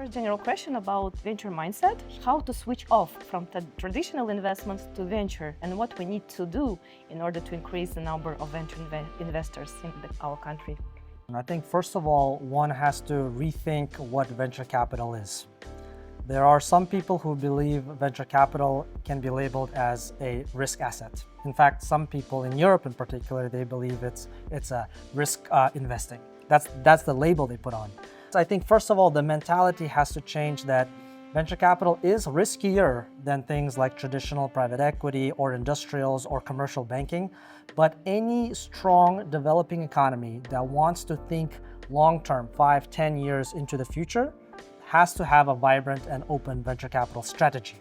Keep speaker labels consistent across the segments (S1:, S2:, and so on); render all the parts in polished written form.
S1: First general question about venture mindset, how to switch off from traditional investments to venture and what we need to do in order to increase the number of venture investors in our country.
S2: And I think first of all, one has to rethink what venture capital is. There are some people who believe venture capital can be labeled as a risk asset. In fact, some people in Europe in particular, they believe it's a risk investing. That's the label they put on. So I think first of all, the mentality has to change that venture capital is riskier than things like traditional private equity or industrials or commercial banking. But any strong developing economy that wants to think long-term, 5, 10 years into the future, has to have a vibrant and open venture capital strategy.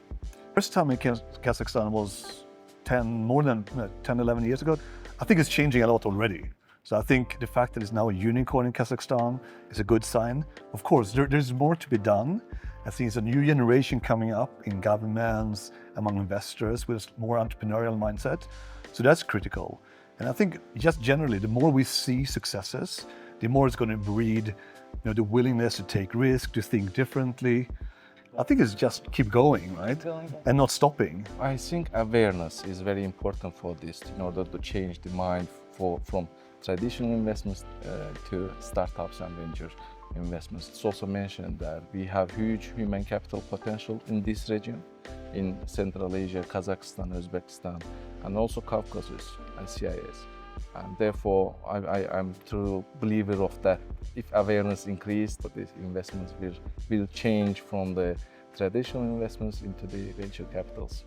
S3: First time in Kazakhstan was 10, 11 years ago. I think it's changing a lot already. So I think the fact that it's now a unicorn in Kazakhstan is a good sign. Of course, there's more to be done. I think it's a new generation coming up in governments, among investors with a more entrepreneurial mindset. So that's critical. And I think just generally, the more we see successes, the more it's going to breed the willingness to take risk, to think differently. I think it's just keep going, right? And not stopping.
S4: I think awareness is very important for this in order to change the mind from traditional investments to startups and venture investments. It's also mentioned that we have huge human capital potential in this region, in Central Asia, Kazakhstan, Uzbekistan, and also Caucasus and CIS. And therefore, I'm a true believer of that. If awareness increased, these investments will change from the traditional investments into the venture capitals.